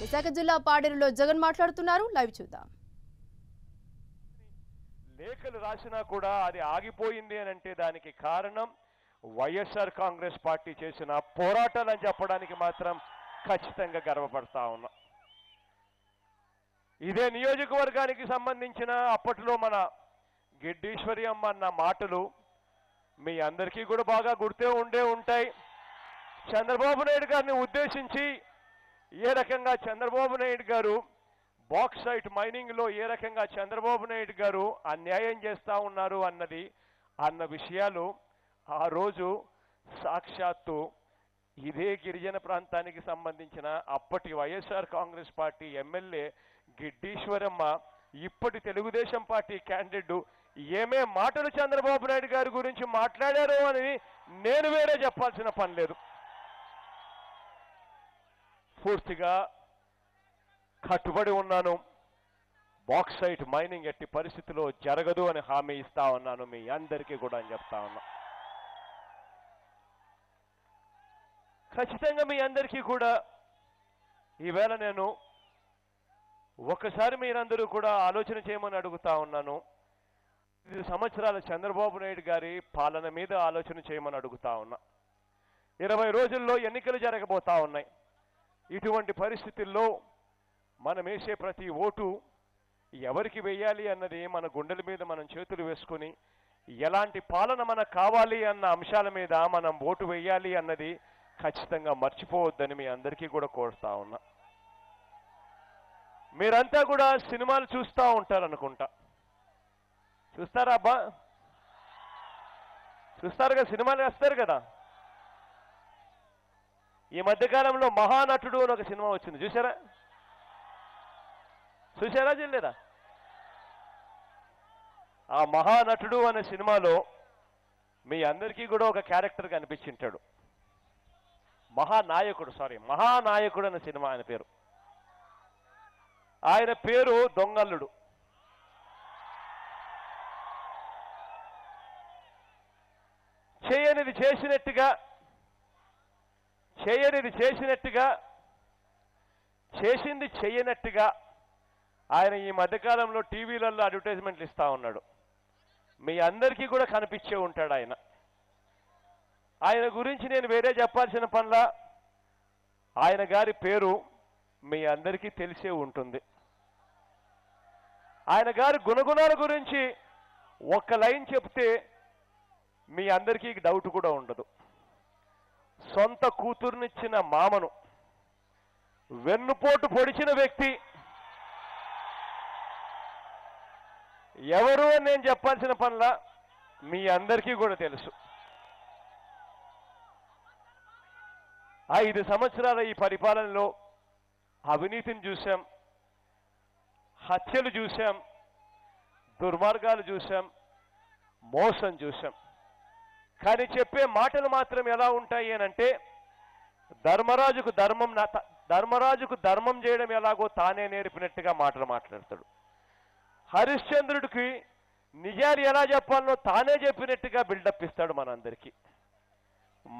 విశాఖ జిల్లా పాడేరులో జగన్ మాట్లాడుతున్నారు. లైవ్ చూద్దాం. లేఖలు రాసినా కూడా అది ఆగిపోయింది అని అంటే దానికి కారణం వైఎస్ఆర్ కాంగ్రెస్ పార్టీ చేసిన పోరాటాలని చెప్పడానికి మాత్రం ఖచ్చితంగా గర్వపడతా ఉన్నా. ఇదే నియోజకవర్గానికి సంబంధించిన అప్పట్లో మన గిడ్డీశ్వరి అమ్మ అన్న మాటలు మీ అందరికీ కూడా బాగా గుర్తే ఉంటాయి. చంద్రబాబు నాయుడు గారిని ఉద్దేశించి ఏ రకంగా చంద్రబాబు నాయుడు గారు బాక్సైట్ మైనింగ్లో ఏ రకంగా చంద్రబాబు నాయుడు గారు అన్యాయం చేస్తూ ఉన్నారు అన్న విషయాలు ఆ రోజు సాక్షాత్తు ఇదే గిరిజన ప్రాంతానికి సంబంధించిన అప్పటి వైఎస్ఆర్ కాంగ్రెస్ పార్టీ ఎమ్మెల్యే గిడ్డీశ్వరమ్మ ఇప్పటి తెలుగుదేశం పార్టీ క్యాండిడేట్ ఏమే మాటలు చంద్రబాబు నాయుడు గారి గురించి మాట్లాడారో అని నేను వేరే చెప్పాల్సిన పని లేదు. పూర్తిగా కట్టుబడి ఉన్నాను. బాక్సైట్ మైనింగ్ ఎట్టి పరిస్థితిలో జరగదు అని హామీ ఇస్తా ఉన్నాను మీ అందరికీ కూడా అని చెప్తా ఉన్నా. ఖచ్చితంగా మీ అందరికీ కూడా ఈవేళ నేను ఒకసారి మీరందరూ కూడా ఆలోచన చేయమని అడుగుతా ఉన్నాను. 5 సంవత్సరాల చంద్రబాబు నాయుడు గారి పాలన మీద ఆలోచన చేయమని అడుగుతా ఉన్నా. 20 రోజుల్లో ఎన్నికలు జరగబోతా ఉన్నాయి. ఇటువంటి పరిస్థితుల్లో మనం వేసే ప్రతి ఓటు ఎవరికి వేయాలి అన్నది మన గుండెల మీద మనం చేతులు వేసుకొని ఎలాంటి పాలన మనకు కావాలి అన్న అంశాల మీద మనం ఓటు వేయాలి అన్నది ఖచ్చితంగా మర్చిపోవద్దని మీ అందరికీ కూడా కోరుతా ఉన్నా. మీరంతా కూడా సినిమాలు చూస్తూ ఉంటారనుకుంటా. చూస్తారా అబ్బా? చూస్తారుగా, సినిమాలు వేస్తారు కదా. ఈ మధ్యకాలంలో మహానటుడు అని ఒక సినిమా వచ్చింది, చూసారా? చూడలేదా? ఆ మహానటుడు అనే సినిమాలో మీ అందరికీ కూడా ఒక క్యారెక్టర్ కనిపించింటాడు. మహానాయకుడు అనే సినిమా ఆయన పేరు. ఆయన పేరు దొంగల్లుడు. చేయనిది చేసినట్టుగా చేసింది చెయ్యనట్టుగా ఆయన ఈ మధ్యకాలంలో టీవీలలో అడ్వర్టైజ్మెంట్లు ఇస్తా ఉన్నాడు. మీ అందరికీ కూడా కనిపించే ఉంటాడు ఆయన. ఆయన గురించి నేను వేరే చెప్పాల్సిన పనిలా, ఆయన గారి పేరు మీ అందరికీ తెలిసే ఉంటుంది. ఆయన గారి గుణగుణాల గురించి ఒక్క లైన్ చెప్తే మీ అందరికీ డౌట్ కూడా ఉండదు. సొంత కూతుర్నిచ్చిన మామను వెన్నుపోటు పొడిచిన వ్యక్తి ఎవరు అని నేను చెప్పాల్సిన పనిలా మీ అందరికీ కూడా తెలుసు. 5 సంవత్సరాల ఈ పరిపాలనలో అవినీతిని చూశాం, హత్యలు చూశాం, దుర్మార్గాలు చూశాం, మోసం చూశాం. కానీ చెప్పే మాటలు మాత్రం ఎలా ఉంటాయి అనంటే ధర్మరాజుకు ధర్మం చేయడం ఎలాగో తానే నేర్పినట్టుగా మాటలు మాట్లాడతాడు. హరిశ్చంద్రుడికి నిజాలు ఎలా చెప్పాలనో తానే చెప్పినట్టుగా బిల్డప్ ఇస్తాడు మనందరికీ.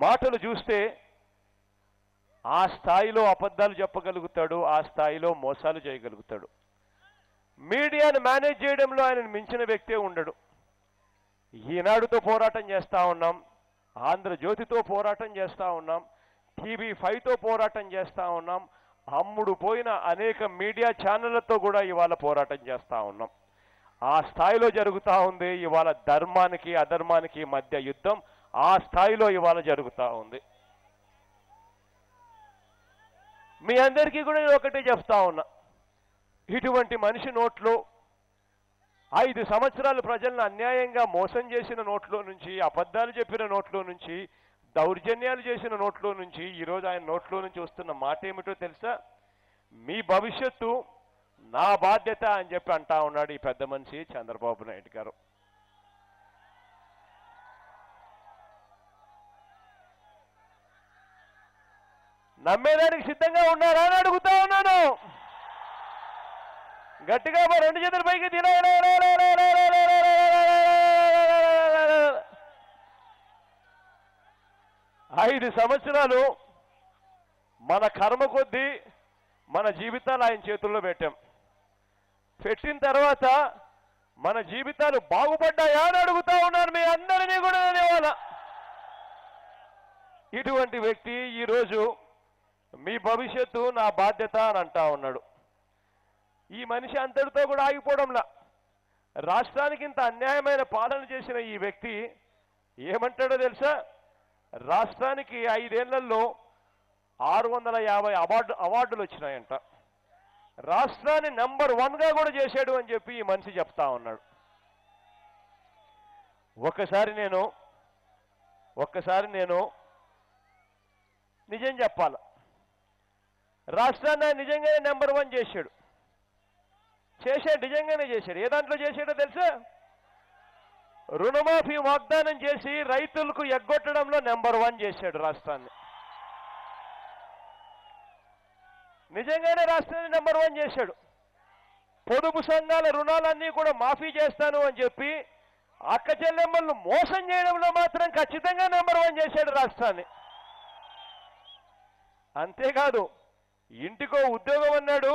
మాటలు చూస్తే ఆ స్థాయిలో అబద్ధాలు చెప్పగలుగుతాడు, ఆ స్థాయిలో మోసాలు చేయగలుగుతాడు. మీడియాను మేనేజ్ చేయడంలో ఆయనను మించిన వ్యక్తే ఉండడు. ఈనాడుతో పోరాటం చేస్తూ ఉన్నాం, ఆంధ్రజ్యోతితో పోరాటం చేస్తూ ఉన్నాం, TV5తో పోరాటం చేస్తూ ఉన్నాం, అమ్ముడు పోయిన అనేక మీడియా ఛానళ్లతో కూడా ఇవాళ పోరాటం చేస్తూ ఉన్నాం. ఆ స్థాయిలో జరుగుతూ ఉంది ఇవాళ ధర్మానికి అధర్మానికి మధ్య యుద్ధం. ఆ స్థాయిలో ఇవాళ జరుగుతూ ఉంది. మీ అందరికీ కూడా నేను ఒకటే చెప్తా ఉన్నా, ఇటువంటి మనిషి నోట్లో 5 సంవత్సరాలు ప్రజలను అన్యాయంగా మోసం చేసిన నోట్లో నుంచి, అబద్ధాలు చెప్పిన నోట్లో నుంచి, దౌర్జన్యాలు చేసిన నోట్లో నుంచి ఈరోజు ఆయన నోట్లో నుంచి వస్తున్న మాట ఏమిటో తెలుసా? మీ భవిష్యత్తు నా బాధ్యత అని చెప్పి అంటా ఉన్నాడు ఈ పెద్ద మనిషి చంద్రబాబు నాయుడు గారు. నమ్మేదానికి సిద్ధంగా ఉన్నారా అని అడుగుతా ఉన్నాను. గట్టిగా 2 చేతుల పైకి తిన. 5 సంవత్సరాలు మన కర్మ కొద్దీ మన జీవితాలు ఆయన చేతుల్లో పెట్టాం. పెట్టిన తర్వాత మన జీవితాలు బాగుపడ్డాయా అని అడుగుతా ఉన్నాను మీ అందరినీ కూడా అనేవాళ్ళ. ఇటువంటి వ్యక్తి ఈరోజు మీ భవిష్యత్తు నా బాధ్యత అని అంటా ఉన్నాడు. ఈ మనిషి అంతటితో కూడా ఆగిపోవడంలా, రాష్ట్రానికి ఇంత అన్యాయమైన పాలన చేసిన ఈ వ్యక్తి ఏమంటాడో తెలుసా? రాష్ట్రానికి 5 ఏళ్లలో 650 అవార్డులు వచ్చినాయంట. రాష్ట్రాన్ని నంబర్ 1గా కూడా చేశాడు అని చెప్పి ఈ మనిషి చెప్తా ఉన్నాడు. ఒక్కసారి నేను నిజం చెప్పాల, రాష్ట్రాన్ని నిజంగానే నంబర్ 1 చేశాడు. నిజంగానే చేశాడు. ఏ దాంట్లో చేశాడో తెలుసా? రుణమాఫీ వాగ్దానం చేసి రైతులకు ఎగ్గొట్టడంలో నంబర్ 1 చేశాడు రాష్ట్రాన్ని. నిజంగానే రాష్ట్రాన్ని నంబర్ 1 చేశాడు. పొదుపు సంఘాల రుణాలన్నీ కూడా మాఫీ చేస్తాను అని చెప్పి అక్క చెల్లెమ్మలను మోసం చేయడంలో మాత్రం ఖచ్చితంగా నంబర్ 1 చేశాడు రాష్ట్రాన్ని. అంతేకాదు, ఇంటికో ఉద్యోగం అన్నాడు,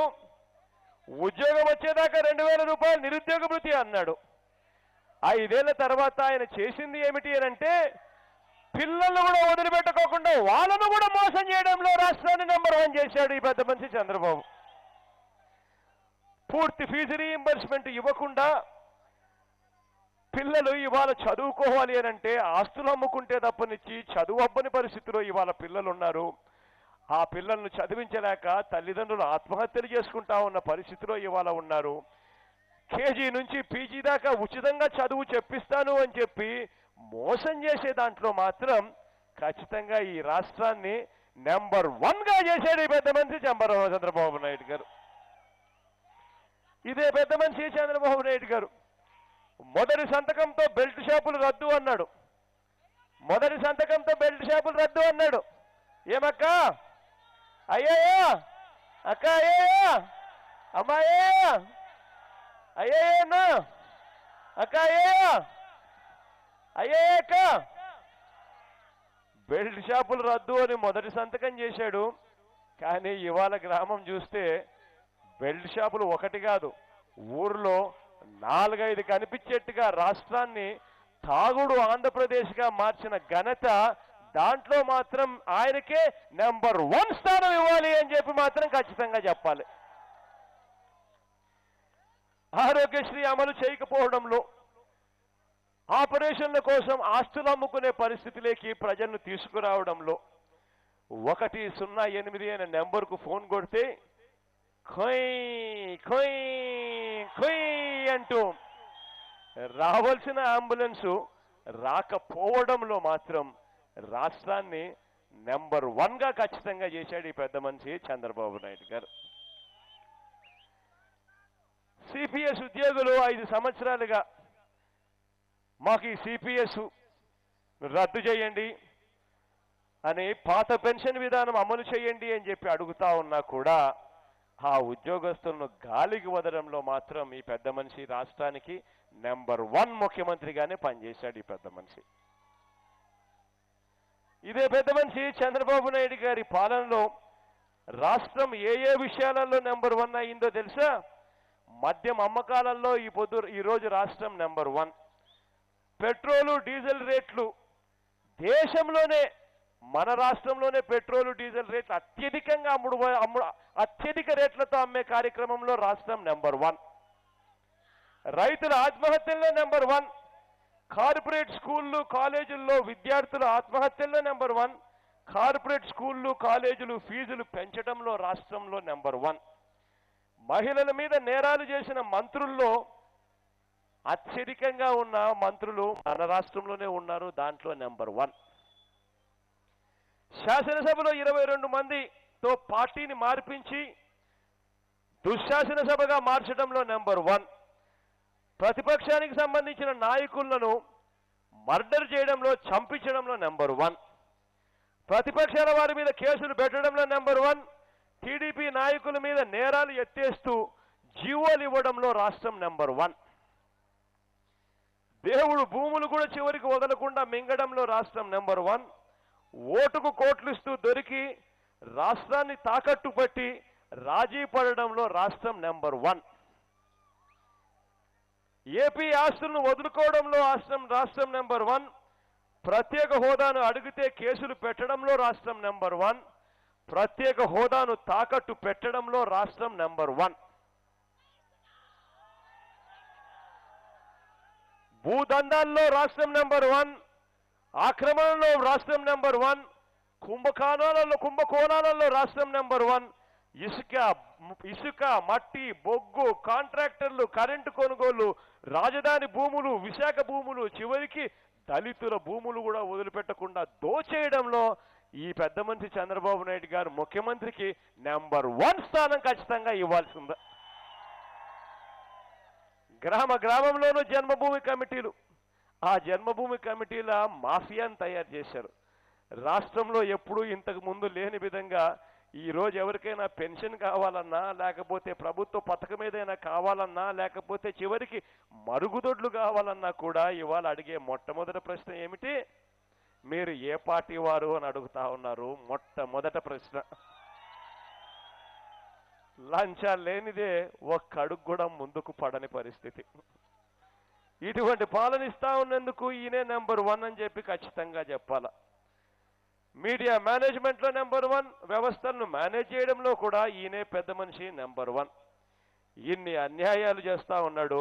ఉద్యోగం వచ్చేదాకా 2000 రూపాయలు నిరుద్యోగ భృతి అన్నాడు. 5 ఏళ్ల తర్వాత ఆయన చేసింది ఏమిటి అని అంటే, పిల్లలు కూడా వదిలిపెట్టుకోకుండా వాళ్ళను కూడా మోసం చేయడంలో రాష్ట్రాన్ని నంబర్ 1 చేశాడు ఈ పెద్ద మనిషి చంద్రబాబు. పూర్తి ఫీజు రీయింబర్స్మెంట్ ఇవ్వకుండా పిల్లలు ఇవాళ చదువుకోవాలి అని అంటే ఆస్తులు అమ్ముకుంటే తప్పనిచ్చి చదువు అవ్వని పరిస్థితిలో ఇవాళ పిల్లలు ఉన్నారు. ఆ పిల్లలను చదివించలేక తల్లిదండ్రులు ఆత్మహత్యలు చేసుకుంటా ఉన్న పరిస్థితిలో ఇవాళ ఉన్నారు. కేజీ నుంచి పీజీ దాకా ఉచితంగా చదువు చెప్పిస్తాను అని చెప్పి మోసం చేసే దాంట్లో మాత్రం ఖచ్చితంగా ఈ రాష్ట్రాన్ని నంబర్ 1గా చేశాడు ఈ పెద్ద మనిషి చంద్రబాబు నాయుడు గారు. ఇదే పెద్ద మనిషి చంద్రబాబు నాయుడు గారు మొదటి సంతకంతో బెల్ట్ షాపులు రద్దు అన్నాడు. మొదటి సంతకంతో బెల్ట్ షాపులు రద్దు అన్నాడు. ఏమక్క? అయ్యాయా అక్క? అయ్యాయా అమ్మాయ్యా? అయ్యాయన్నా అక్క? అయ్యాయా అయ్యాక బెల్ట్ షాపులు రద్దు అని మొదటి సంతకం చేశాడు. కానీ ఇవాళ గ్రామం చూస్తే బెల్ట్ షాపులు ఒకటి కాదు, ఊర్లో 4-5 కనిపించేట్టుగా రాష్ట్రాన్ని తాగుడు ఆంధ్రప్రదేశ్గా మార్చిన ఘనత దాంట్లో మాత్రం ఆయనకే నంబర్ 1 స్థానం ఇవ్వాలి అని చెప్పి మాత్రం ఖచ్చితంగా చెప్పాలి. ఆరోగ్యశ్రీ అమలు చేయకపోవడంలో, ఆపరేషన్ల కోసం ఆస్తులు అమ్ముకునే పరిస్థితిలోకి ప్రజలను తీసుకురావడంలో 108 అనే నెంబర్కు ఫోన్ కొడితే ఖొయ్ ఖొయ్ ఖొయ్ అంటూ రావాల్సిన అంబులెన్సు రాకపోవడంలో మాత్రం రాష్ట్రాన్ని నంబర్ 1గా ఖచ్చితంగా చేశాడు ఈ పెద్ద మనిషి చంద్రబాబు నాయుడు గారు. సిపిఎస్ ఉద్యోగులు 5 సంవత్సరాలుగా మాకు ఈ సిపిఎస్ రద్దు చేయండి అని, పాత పెన్షన్ విధానం అమలు చేయండి అని చెప్పి అడుగుతా ఉన్నా కూడా ఆ ఉద్యోగస్తులను గాలికి వదలడంలో మాత్రం ఈ పెద్ద మనిషి రాష్ట్రానికి నంబర్ 1 ముఖ్యమంత్రిగానే పనిచేశాడు ఈ పెద్ద మనిషి. ఇదే పెద్ద మనిషి చంద్రబాబు నాయుడు గారి పాలనలో రాష్ట్రం ఏ విషయాలలో నంబర్ 1 అయిందో తెలుసా? మద్యం అమ్మకాలలో ఈరోజు రాష్ట్రం నంబర్ 1. పెట్రోలు డీజిల్ రేట్లు దేశంలోనే, మన రాష్ట్రంలోనే పెట్రోలు డీజిల్ రేట్లు అత్యధికంగా అత్యధిక రేట్లతో అమ్మే కార్యక్రమంలో రాష్ట్రం నంబర్ 1. రైతుల ఆత్మహత్యల్లో నంబర్ 1. కార్పొరేట్ స్కూళ్ళు కాలేజీల్లో విద్యార్థుల ఆత్మహత్యల్లో నంబర్ 1. కార్పొరేట్ స్కూళ్ళు కాలేజీలు ఫీజులు పెంచడంలో రాష్ట్రంలో నంబర్ 1. మహిళల మీద నేరాలు చేసిన మంత్రుల్లో అత్యధికంగా ఉన్న మంత్రులు మన రాష్ట్రంలోనే ఉన్నారు, దాంట్లో నంబర్ 1. శాసనసభలో 22 మందితో పార్టీని మార్పించి దుశ్శాసనసభగా మార్చడంలో నంబర్ 1. ప్రతిపక్షానికి సంబంధించిన నాయకులను మర్డర్ చేయడంలో, చంపించడంలో నంబర్ 1. ప్రతిపక్షాల వారి మీద కేసులు పెట్టడంలో నంబర్ 1. టీడీపీ నాయకుల మీద నేరాలు ఎత్తేస్తూ జీవోలు ఇవ్వడంలో రాష్ట్రం నంబర్ 1. దేవుడు భూములు కూడా చివరికి వదలకుండా మింగడంలో రాష్ట్రం నంబర్ 1. ఓటుకు కోట్లు ఇస్తూ దొరికి రాష్ట్రాన్ని తాకట్టు పట్టి రాజీ పడడంలో రాష్ట్రం నెంబర్ 1. ఏపీ ఆస్తులను వదులుకోవడంలో రాష్ట్రం నెంబర్ 1. ప్రత్యేక హోదాను అడిగితే కేసులు పెట్టడంలో రాష్ట్రం నెంబర్ 1. ప్రత్యేక హోదాను తాకట్టు పెట్టడంలో రాష్ట్రం నెంబర్ 1. భూదందాల్లో రాష్ట్రం నెంబర్ 1. ఆక్రమణలో రాష్ట్రం నెంబర్ 1. కుంభకోణాలలో రాష్ట్రం నెంబర్ 1. ఇసుక మట్టి బొగ్గు కాంట్రాక్టర్లు కరెంటు కొనుగోలు రాజధాని భూములు విశాఖ భూములు చివరికి దళితుల భూములు కూడా వదిలిపెట్టకుండా దోచేయడంలో ఈ పెద్ద మనిషి చంద్రబాబు నాయుడు గారు ముఖ్యమంత్రికి నెంబర్ 1 స్థానం ఖచ్చితంగా ఇవ్వాల్సిందే. గ్రామంలోనూ జన్మభూమి కమిటీలు, ఆ జన్మభూమి కమిటీల మాఫియాను తయారు చేశారు. రాష్ట్రంలో ఎప్పుడూ ఇంతకు ముందు లేని విధంగా ఈరోజు ఎవరికైనా పెన్షన్ కావాలన్నా లేకపోతే ప్రభుత్వ పథకం ఏదైనా కావాలన్నా లేకపోతే చివరికి మరుగుదొడ్లు కావాలన్నా కూడా ఇవాళ అడిగే మొట్టమొదటి ప్రశ్న ఏమిటి? మీరు ఏ పార్టీ వారు అని అడుగుతా ఉన్నారు. మొట్టమొదటి ప్రశ్న. లంచాలు లేనిదే ఒక్క అడుగు కూడా ముందుకు పడని పరిస్థితి. ఇటువంటి పాలన ఇస్తా ఉన్నందుకు ఈయనే నెంబర్ 1 అని చెప్పి ఖచ్చితంగా చెప్పాల. మీడియా మేనేజ్మెంట్లో నెంబర్ 1, వ్యవస్థలను మేనేజ్ చేయడంలో కూడా ఈయనే పెద్ద మనిషి నెంబర్ 1. ఇన్ని అన్యాయాలు చేస్తా ఉన్నాడు,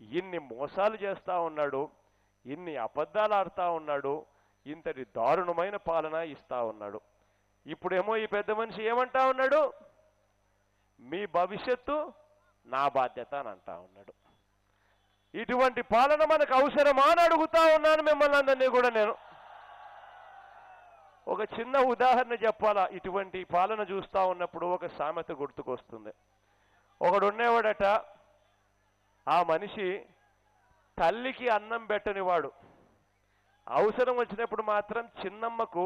ఇన్ని మోసాలు చేస్తా ఉన్నాడు, ఇన్ని అబద్ధాలు ఆడుతా ఉన్నాడు, ఇంతటి దారుణమైన పాలన ఇస్తా ఉన్నాడు. ఇప్పుడేమో ఈ పెద్ద మనిషి ఏమంటా ఉన్నాడు? మీ భవిష్యత్తు నా బాధ్యత అని అంటా ఉన్నాడు. ఇటువంటి పాలన మనకు అవసరమా అని అడుగుతా ఉన్నాను మిమ్మల్ని అందరినీ కూడా నేను. ఒక చిన్న ఉదాహరణ చెప్పాలా. ఇటువంటి పాలన చూస్తా ఉన్నప్పుడు ఒక సామెత గుర్తుకొస్తుంది. ఒకడు ఉండేవాడట, ఆ మనిషి తల్లికి అన్నం పెట్టనివాడు, అవసరం వచ్చినప్పుడు మాత్రం చిన్నమ్మకు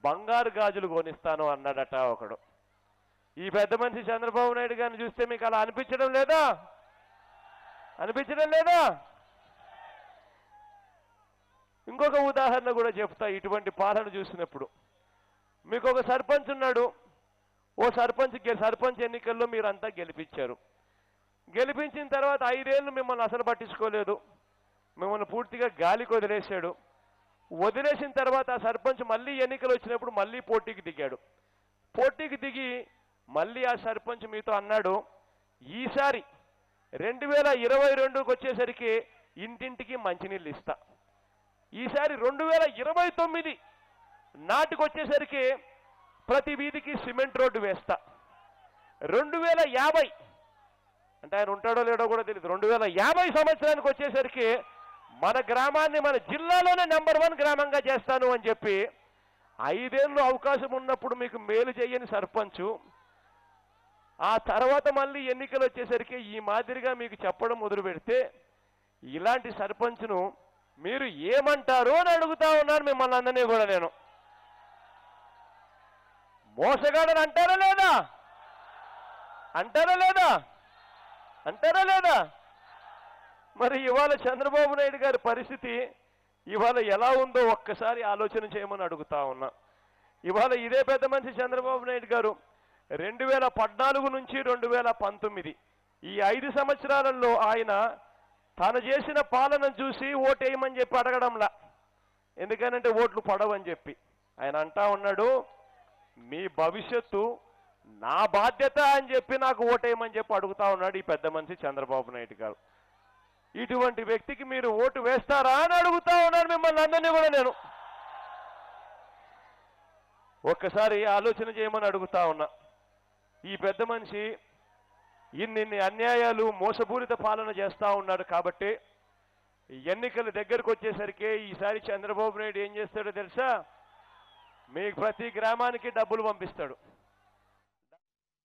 బంగారు గాజులు కొనిస్తాను అన్నాడట ఒకడు. ఈ పెద్ద మనిషి చంద్రబాబు నాయుడు గారిని చూస్తే మీకు అలా అనిపించడం లేదా? ఇంకొక ఉదాహరణ కూడా చెప్తా. ఇటువంటి పాలన చూసినప్పుడు మీకు ఒక సర్పంచ్ ఉన్నాడు. ఓ సర్పంచ్ ఎన్నికల్లో మీరంతా గెలిపించారు. గెలిపించిన తర్వాత 5 ఏళ్ళు మిమ్మల్ని అసలు పట్టించుకోలేదు, మిమ్మల్ని పూర్తిగా గాలికి వదిలేశాడు. వదిలేసిన తర్వాత ఆ సర్పంచ్ మళ్ళీ ఎన్నికలు వచ్చినప్పుడు మళ్ళీ పోటీకి దిగాడు. పోటీకి దిగి మళ్ళీ ఆ సర్పంచ్ మీతో అన్నాడు, ఈసారి 2022కి వచ్చేసరికి ఇంటింటికి మంచినీళ్ళు ఇస్తా, ఈసారి 2029 నాటికి వచ్చేసరికి ప్రతి వీధికి సిమెంట్ రోడ్డు వేస్తా, 2050 అంటే ఆయన ఉంటాడో లేడో కూడా తెలియదు, 2050 సంవత్సరానికి వచ్చేసరికి మన గ్రామాన్ని మన జిల్లాలోనే నెంబర్ 1 గ్రామంగా చేస్తాను అని చెప్పి 5 ఏళ్ళు అవకాశం ఉన్నప్పుడు మీకు మేలు చేయని సర్పంచు ఆ తర్వాత మళ్ళీ ఎన్నికలు వచ్చేసరికి ఈ మాదిరిగా మీకు చెప్పడం మొదలు పెడితే ఇలాంటి సర్పంచ్ను మీరు ఏమంటారు అని అడుగుతా ఉన్నాను మిమ్మల్ని అందరినీ కూడా నేను. మోసగాడని అంటారా లేదా? మరి ఇవాళ చంద్రబాబు నాయుడు గారి పరిస్థితి ఇవాళ ఎలా ఉందో ఒక్కసారి ఆలోచన చేయమని అడుగుతా ఉన్నా. ఇవాళ ఇదే పెద్ద మనిషి చంద్రబాబు నాయుడు గారు 2014 నుంచి 2019 ఈ 5 సంవత్సరాలలో ఆయన తాను చేసిన పాలన చూసి ఓటేయమని చెప్పి అడగడంలా, ఎందుకనంటే ఓట్లు పడవని చెప్పి ఆయన అంటా ఉన్నాడు, మీ భవిష్యత్తు నా బాధ్యత అని చెప్పి నాకు ఓటేయమని చెప్పి అడుగుతా ఉన్నాడు ఈ పెద్ద మనిషి చంద్రబాబు నాయుడు గారు. ఇటువంటి వ్యక్తికి మీరు ఓటు వేస్తారా అని అడుగుతా ఉన్నాను మిమ్మల్ని అందరినీ కూడా నేను. ఒక్కసారి ఆలోచన చేయమని అడుగుతా ఉన్నా. ఈ పెద్ద మనిషి ఇన్ని అన్యాయాలు మోసపూరిత పాలన చేస్తా ఉన్నాడు కాబట్టి ఎన్నికల దగ్గరకు వచ్చేసరికి ఈసారి చంద్రబాబు నాయుడు ఏం చేస్తాడో తెలుసా? మీకు ప్రతి గ్రామానికి డబ్బులు పంపిస్తాడు.